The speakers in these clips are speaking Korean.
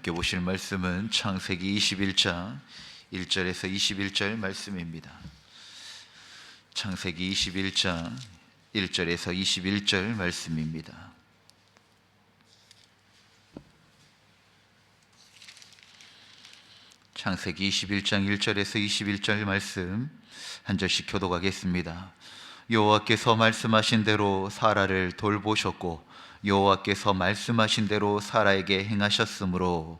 함께 보실 말씀은 창세기 21장 1절에서 21절 말씀입니다. 창세기 21장 1절에서 21절 말씀입니다. 창세기 21장 1절에서 21절 말씀 한 절씩 교독하겠습니다. 여호와께서 말씀하신 대로 사라를 돌보셨고 여호와께서 말씀하신 대로 사라에게 행하셨으므로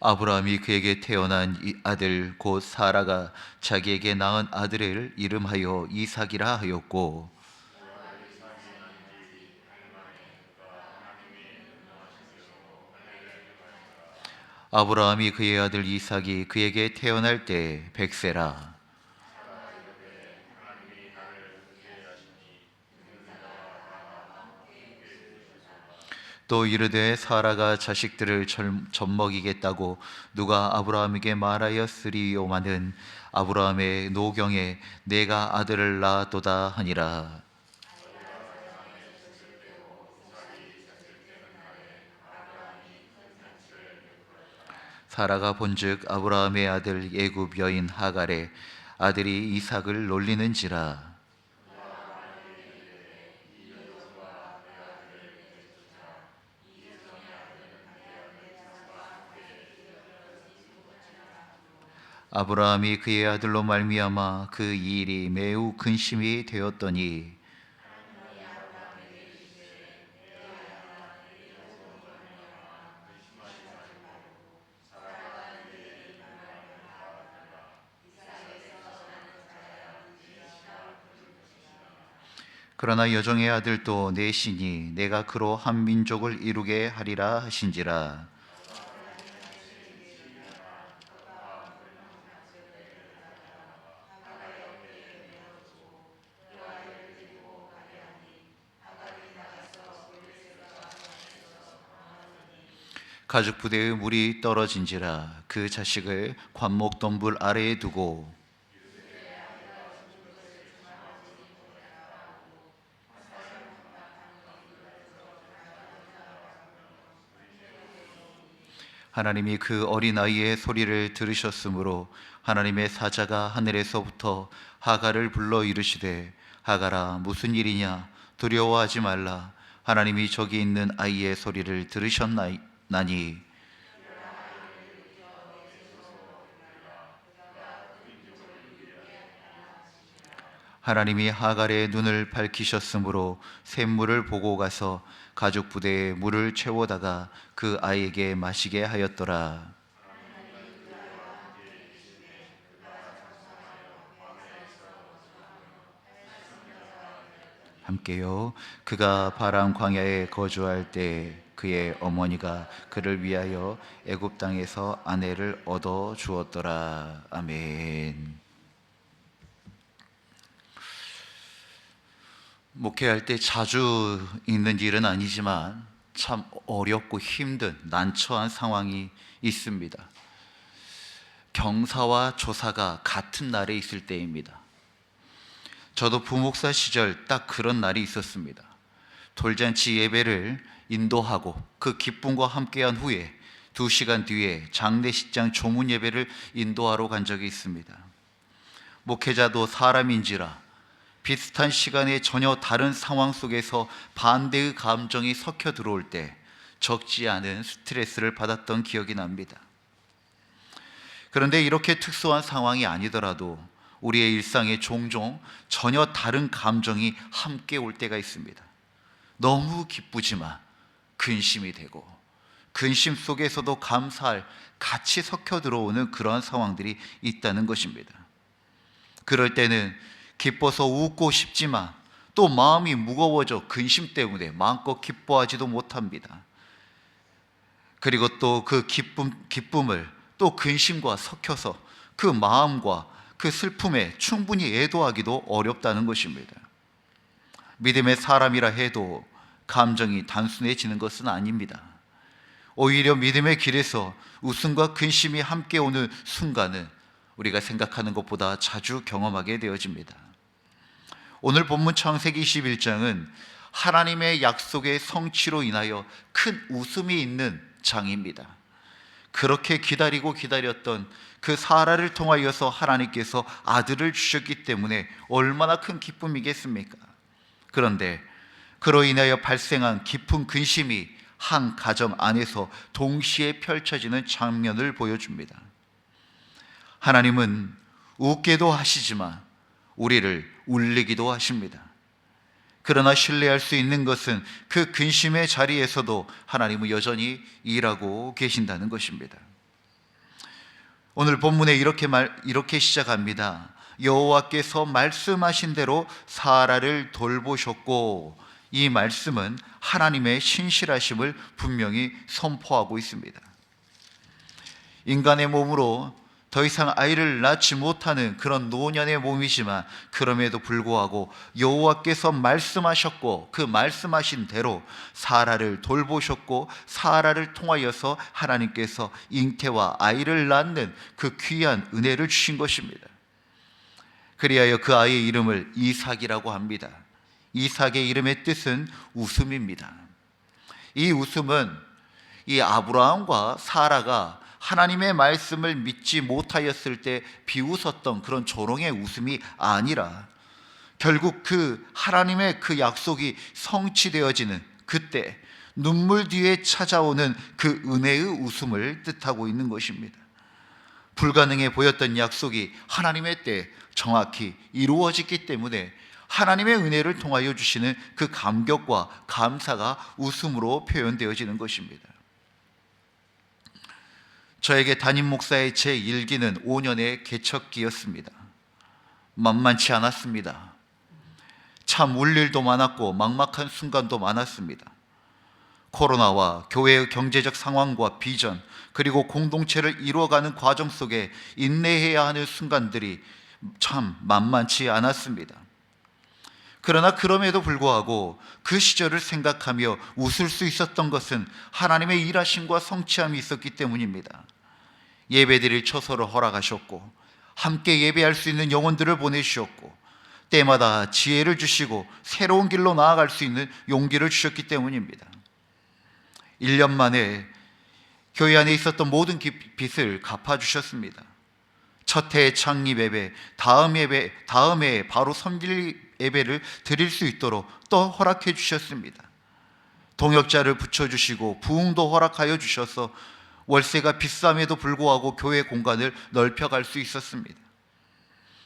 아브라함이 그에게 태어난 이 아들 곧 사라가 자기에게 낳은 아들을 이름하여 이삭이라 하였고 아브라함이 그의 아들 이삭이 그에게 태어날 때 100세라. 또 이르되 사라가 자식들을 젖먹이겠다고 누가 아브라함에게 말하였으리요마는 아브라함의 노경에 내가 아들을 낳았도다 하니라. 사라가 본즉 아브라함의 아들 애굽 여인 하갈의 아들이 이삭을 놀리는지라. 아브라함이 그의 아들로 말미암아 그 일이 매우 근심이 되었더니 그러나 여종의 아들도 넷이니 내가 그로 한 민족을 이루게 하리라 하신지라. 가죽 부대의 물이 떨어진지라. 그 자식을 관목동굴 아래에 두고 하나님이 그 어린아이의 소리를 들으셨으므로 하나님의 사자가 하늘에서부터 하갈을 불러 이르시되 하갈아 무슨 일이냐 두려워하지 말라. 하나님이 저기 있는 아이의 소리를 들으셨나니 하나님이 하갈의 눈을 밝히셨으므로 샘물을 보고 가서 가죽 부대에 물을 채워다가 그 아이에게 마시게 하였더라. 함께요. 그가 바람 광야에 거주할 때 그의 어머니가 그를 위하여 애굽 땅에서 아내를 얻어 주었더라. 아멘. 목회할 때 자주 있는 일은 아니지만 참 어렵고 힘든 난처한 상황이 있습니다. 경사와 조사가 같은 날에 있을 때입니다. 저도 부목사 시절 딱 그런 날이 있었습니다. 돌잔치 예배를 인도하고 그 기쁨과 함께한 후에 2시간 뒤에 장례식장 조문 예배를 인도하러 간 적이 있습니다. 목회자도 사람인지라 비슷한 시간에 전혀 다른 상황 속에서 반대의 감정이 섞여 들어올 때 적지 않은 스트레스를 받았던 기억이 납니다. 그런데 이렇게 특수한 상황이 아니더라도 우리의 일상에 종종 전혀 다른 감정이 함께 올 때가 있습니다. 너무 기쁘지만 근심이 되고 근심 속에서도 감사할 같이 섞여 들어오는 그러한 상황들이 있다는 것입니다. 그럴 때는 기뻐서 웃고 싶지만 또 마음이 무거워져 근심 때문에 마음껏 기뻐하지도 못합니다. 그리고 또 그 기쁨을 또 근심과 섞여서 그 마음과 그 슬픔에 충분히 애도하기도 어렵다는 것입니다. 믿음의 사람이라 해도 감정이 단순해지는 것은 아닙니다. 오히려 믿음의 길에서 웃음과 근심이 함께 오는 순간은 우리가 생각하는 것보다 자주 경험하게 되어집니다. 오늘 본문 창세기 21장은 하나님의 약속의 성취로 인하여 큰 웃음이 있는 장입니다. 그렇게 기다리고 기다렸던 그 사라를 통하여서 하나님께서 아들을 주셨기 때문에 얼마나 큰 기쁨이겠습니까? 그런데 그로 인하여 발생한 깊은 근심이 한 가정 안에서 동시에 펼쳐지는 장면을 보여줍니다. 하나님은 웃게도 하시지만 우리를 울리기도 하십니다. 그러나 신뢰할 수 있는 것은 그 근심의 자리에서도 하나님은 여전히 일하고 계신다는 것입니다. 오늘 본문에 이렇게 시작합니다. 여호와께서 말씀하신 대로 사라를 돌보셨고, 이 말씀은 하나님의 신실하심을 분명히 선포하고 있습니다. 인간의 몸으로 더 이상 아이를 낳지 못하는 그런 노년의 몸이지만 그럼에도 불구하고 여호와께서 말씀하셨고 그 말씀하신 대로 사라를 돌보셨고, 사라를 통하여서 하나님께서 잉태와 아이를 낳는 그 귀한 은혜를 주신 것입니다. 그리하여 그 아이의 이름을 이삭이라고 합니다. 이삭의 이름의 뜻은 웃음입니다. 이 웃음은 이 아브라함과 사라가 하나님의 말씀을 믿지 못하였을 때 비웃었던 그런 조롱의 웃음이 아니라, 결국 그 하나님의 그 약속이 성취되어지는 그때 눈물 뒤에 찾아오는 그 은혜의 웃음을 뜻하고 있는 것입니다. 불가능해 보였던 약속이 하나님의 때에 정확히 이루어졌기 때문에 하나님의 은혜를 통하여 주시는 그 감격과 감사가 웃음으로 표현되어지는 것입니다. 저에게 담임 목사의 제1기는 5년의 개척기였습니다. 만만치 않았습니다. 참 울 일도 많았고 막막한 순간도 많았습니다. 코로나와 교회의 경제적 상황과 비전, 그리고 공동체를 이루어가는 과정 속에 인내해야 하는 순간들이 참 만만치 않았습니다. 그러나 그럼에도 불구하고 그 시절을 생각하며 웃을 수 있었던 것은 하나님의 일하심과 성취함이 있었기 때문입니다. 예배드릴 처소를 허락하셨고, 함께 예배할 수 있는 영혼들을 보내주셨고, 때마다 지혜를 주시고 새로운 길로 나아갈 수 있는 용기를 주셨기 때문입니다. 1년 만에 교회 안에 있었던 모든 빚을 갚아주셨습니다. 첫 해의 창립 예배, 다음 해에 바로 섬길 예배를 드릴 수 있도록 또 허락해 주셨습니다. 동역자를 붙여주시고 부흥도 허락하여 주셔서 월세가 비쌈에도 불구하고 교회 공간을 넓혀갈 수 있었습니다.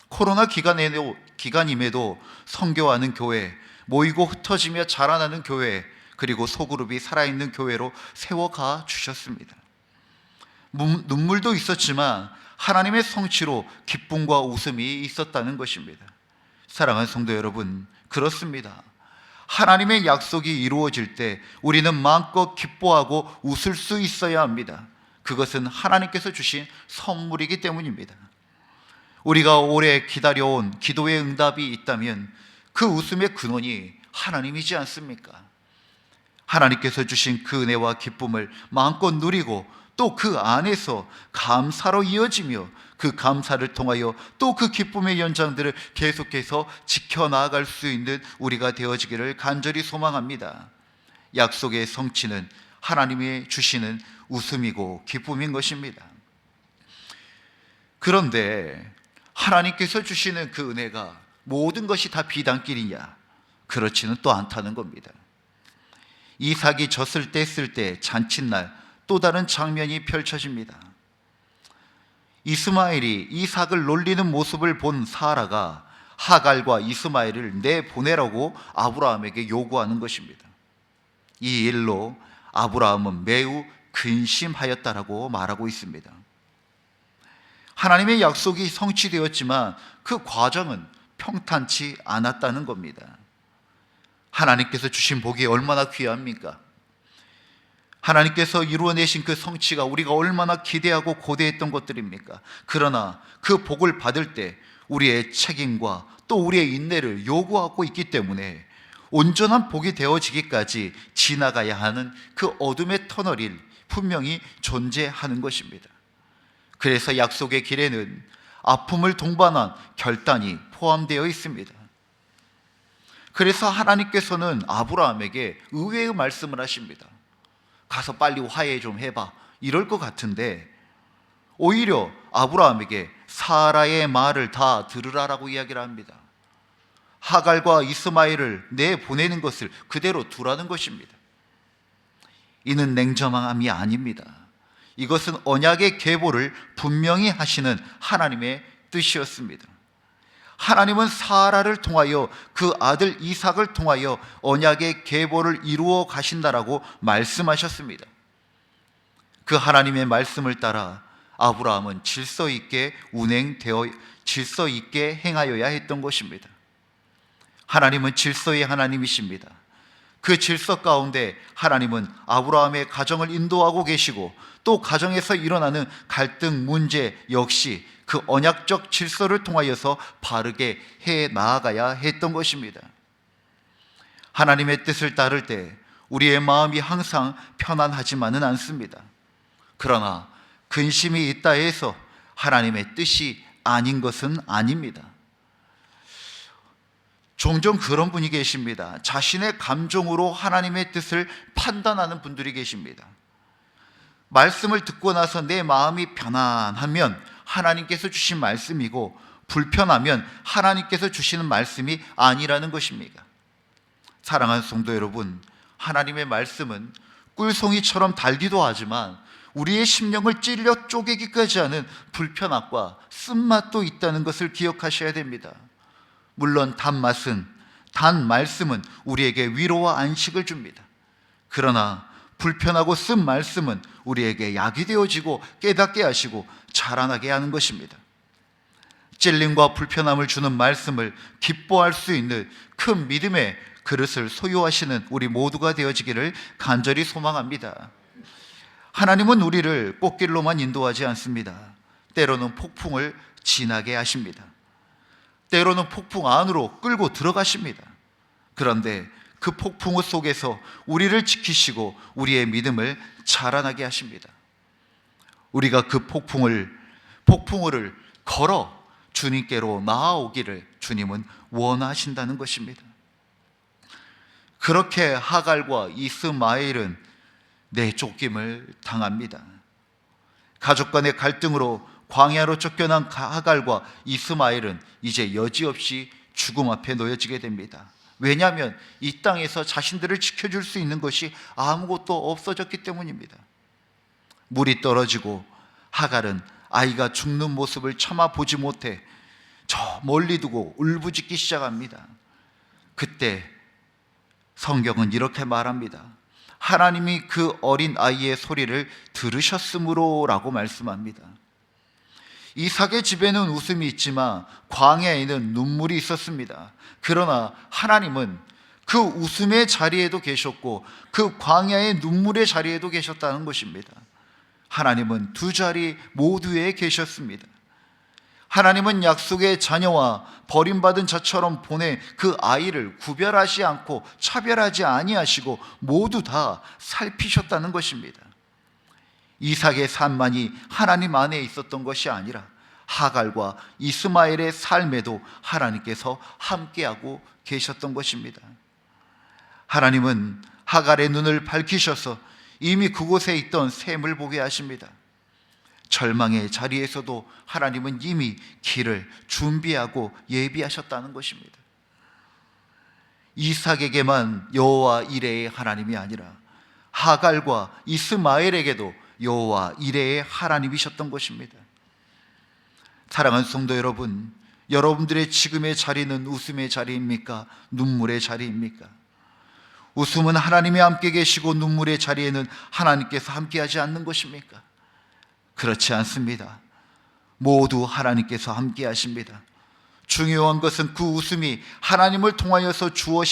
코로나 기간임에도 선교하는 교회, 모이고 흩어지며 자라나는 교회, 그리고 소그룹이 살아있는 교회로 세워가 주셨습니다. 눈물도 있었지만 하나님의 성취로 기쁨과 웃음이 있었다는 것입니다. 사랑하는 성도 여러분, 그렇습니다. 하나님의 약속이 이루어질 때 우리는 마음껏 기뻐하고 웃을 수 있어야 합니다. 그것은 하나님께서 주신 선물이기 때문입니다. 우리가 오래 기다려온 기도의 응답이 있다면 그 웃음의 근원이 하나님이지 않습니까? 하나님께서 주신 그 은혜와 기쁨을 마음껏 누리고 또 그 안에서 감사로 이어지며 그 감사를 통하여 또 그 기쁨의 연장들을 계속해서 지켜나갈 수 있는 우리가 되어지기를 간절히 소망합니다. 약속의 성취는 하나님이 주시는 웃음이고 기쁨인 것입니다. 그런데 하나님께서 주시는 그 은혜가 모든 것이 다 비단길이냐? 그렇지는 또 않다는 겁니다. 이삭이 젖을 뗐을 때 잔칫날 또 다른 장면이 펼쳐집니다. 이스마엘이 이삭을 놀리는 모습을 본 사라가 하갈과 이스마엘을 내보내라고 아브라함에게 요구하는 것입니다. 이 일로 아브라함은 매우 근심하였다라고 말하고 있습니다. 하나님의 약속이 성취되었지만 그 과정은 평탄치 않았다는 겁니다. 하나님께서 주신 복이 얼마나 귀합니까? 하나님께서 이루어내신 그 성취가 우리가 얼마나 기대하고 고대했던 것들입니까? 그러나 그 복을 받을 때 우리의 책임과 또 우리의 인내를 요구하고 있기 때문에 온전한 복이 되어지기까지 지나가야 하는 그 어둠의 터널이 분명히 존재하는 것입니다. 그래서 약속의 길에는 아픔을 동반한 결단이 포함되어 있습니다. 그래서 하나님께서는 아브라함에게 의외의 말씀을 하십니다. 가서 빨리 화해 좀 해봐, 이럴 것 같은데 오히려 아브라함에게 사라의 말을 다 들으라라고 이야기를 합니다. 하갈과 이스마엘을 내보내는 것을 그대로 두라는 것입니다. 이는 냉정함이 아닙니다. 이것은 언약의 계보를 분명히 하시는 하나님의 뜻이었습니다. 하나님은 사라를 통하여 그 아들 이삭을 통하여 언약의 계보를 이루어 가신다라고 말씀하셨습니다. 그 하나님의 말씀을 따라 아브라함은 질서 있게 질서 있게 행하여야 했던 것입니다. 하나님은 질서의 하나님이십니다. 그 질서 가운데 하나님은 아브라함의 가정을 인도하고 계시고 또 가정에서 일어나는 갈등 문제 역시 그 언약적 질서를 통하여서 바르게 해 나아가야 했던 것입니다. 하나님의 뜻을 따를 때 우리의 마음이 항상 편안하지만은 않습니다. 그러나 근심이 있다 해서 하나님의 뜻이 아닌 것은 아닙니다. 종종 그런 분이 계십니다. 자신의 감정으로 하나님의 뜻을 판단하는 분들이 계십니다. 말씀을 듣고 나서 내 마음이 편안하면 하나님께서 주신 말씀이고 불편하면 하나님께서 주시는 말씀이 아니라는 것입니다. 사랑하는 성도 여러분, 하나님의 말씀은 꿀송이처럼 달기도 하지만 우리의 심령을 찔려 쪼개기까지 하는 불편함과 쓴맛도 있다는 것을 기억하셔야 됩니다. 물론 단 말씀은 우리에게 위로와 안식을 줍니다. 그러나 불편하고 쓴 말씀은 우리에게 약이 되어지고 깨닫게 하시고 자라나게 하는 것입니다. 찔림과 불편함을 주는 말씀을 기뻐할 수 있는 큰 믿음의 그릇을 소유하시는 우리 모두가 되어지기를 간절히 소망합니다. 하나님은 우리를 꽃길로만 인도하지 않습니다. 때로는 폭풍을 지나게 하십니다. 때로는 폭풍 안으로 끌고 들어가십니다. 그런데 그 폭풍 속에서 우리를 지키시고 우리의 믿음을 자라나게 하십니다. 우리가 그 폭풍을 걸어 주님께로 나아오기를 주님은 원하신다는 것입니다. 그렇게 하갈과 이스마엘은 내쫓김을 당합니다. 가족 간의 갈등으로 광야로 쫓겨난 하갈과 이스마엘은 이제 여지없이 죽음 앞에 놓여지게 됩니다. 왜냐하면 이 땅에서 자신들을 지켜줄 수 있는 것이 아무것도 없어졌기 때문입니다. 물이 떨어지고 하갈은 아이가 죽는 모습을 차마 보지 못해 저 멀리 두고 울부짖기 시작합니다. 그때 성경은 이렇게 말합니다. 하나님이 그 어린 아이의 소리를 들으셨으므로 라고 말씀합니다. 이삭의 집에는 웃음이 있지만 광야에는 눈물이 있었습니다. 그러나 하나님은 그 웃음의 자리에도 계셨고 그 광야의 눈물의 자리에도 계셨다는 것입니다. 하나님은 두 자리 모두에 계셨습니다. 하나님은 약속의 자녀와 버림받은 자처럼 보내 그 아이를 구별하지 않고 차별하지 아니하시고 모두 다 살피셨다는 것입니다. 이삭의 삶만이 하나님 안에 있었던 것이 아니라 하갈과 이스마엘의 삶에도 하나님께서 함께하고 계셨던 것입니다. 하나님은 하갈의 눈을 밝히셔서 이미 그곳에 있던 샘을 보게 하십니다. 절망의 자리에서도 하나님은 이미 길을 준비하고 예비하셨다는 것입니다. 이삭에게만 여호와 이레의 하나님이 아니라 하갈과 이스마엘에게도 여호와 이레의 하나님이셨던 것입니다. 사랑하는 성도 여러분, 여러분들의 지금의 자리는 웃음의 자리입니까? 눈물의 자리입니까? 웃음은 하나님이 함께 계시고 눈물의 자리에는 하나님께서 함께하지 않는 것입니까? 그렇지 않습니다. 모두 하나님께서 함께 하십니다. 중요한 것은 그 웃음이 하나님을 통하여서 주어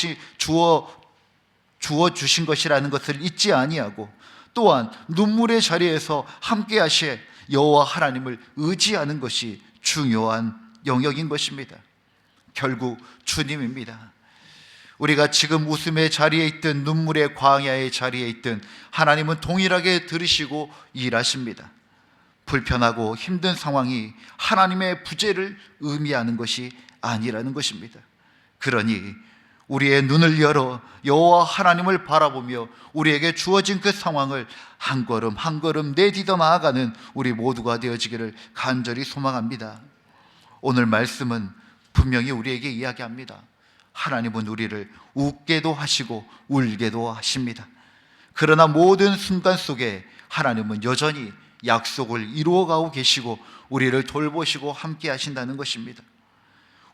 주신 것이라는 것을 잊지 아니하고 또한 눈물의 자리에서 함께 하실 여호와 하나님을 의지하는 것이 중요한 영역인 것입니다. 결국 주님입니다. 우리가 지금 웃음의 자리에 있든 눈물의 광야의 자리에 있든 하나님은 동일하게 들으시고 일하십니다. 불편하고 힘든 상황이 하나님의 부재를 의미하는 것이 아니라는 것입니다. 그러니 우리의 눈을 열어 여호와 하나님을 바라보며 우리에게 주어진 그 상황을 한 걸음 한 걸음 내딛어 나아가는 우리 모두가 되어지기를 간절히 소망합니다. 오늘 말씀은 분명히 우리에게 이야기합니다. 하나님은 우리를 웃게도 하시고 울게도 하십니다. 그러나 모든 순간 속에 하나님은 여전히 약속을 이루어가고 계시고 우리를 돌보시고 함께 하신다는 것입니다.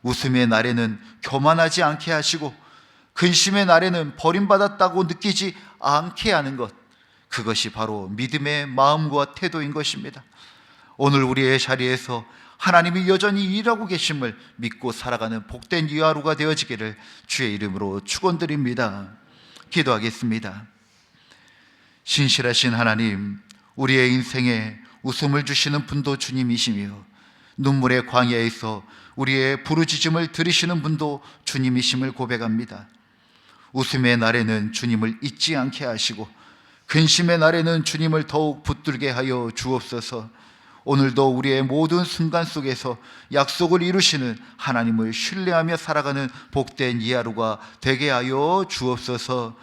웃음의 날에는 교만하지 않게 하시고 근심의 날에는 버림받았다고 느끼지 않게 하는 것, 그것이 바로 믿음의 마음과 태도인 것입니다. 오늘 우리의 자리에서 하나님이 여전히 일하고 계심을 믿고 살아가는 복된 이 하루가 되어지기를 주의 이름으로 축원드립니다. 기도하겠습니다. 신실하신 하나님, 우리의 인생에 웃음을 주시는 분도 주님이시며 눈물의 광야에서 우리의 부르짖음을 들으시는 분도 주님이심을 고백합니다. 웃음의 날에는 주님을 잊지 않게 하시고 근심의 날에는 주님을 더욱 붙들게 하여 주옵소서. 오늘도 우리의 모든 순간 속에서 약속을 이루시는 하나님을 신뢰하며 살아가는 복된 이 하루가 되게 하여 주옵소서.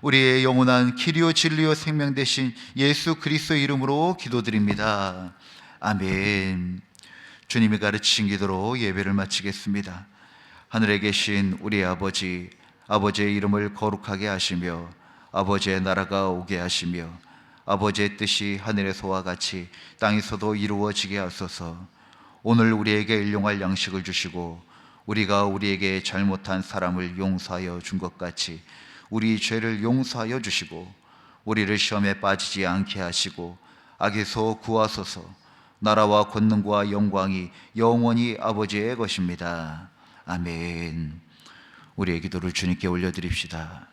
우리의 영원한 기리오 진리오 생명 되신 예수 그리스도의 이름으로 기도드립니다. 아멘. 주님이 가르치신 기도로 예배를 마치겠습니다. 하늘에 계신 우리 아버지, 아버지의 이름을 거룩하게 하시며 아버지의 나라가 오게 하시며 아버지의 뜻이 하늘에서와 같이 땅에서도 이루어지게 하소서. 오늘 우리에게 일용할 양식을 주시고 우리가 우리에게 잘못한 사람을 용서하여 준 것 같이 우리 죄를 용서하여 주시고 우리를 시험에 빠지지 않게 하시고 악에서 구하소서. 나라와 권능과 영광이 영원히 아버지의 것입니다. 아멘. 우리의 기도를 주님께 올려드립시다.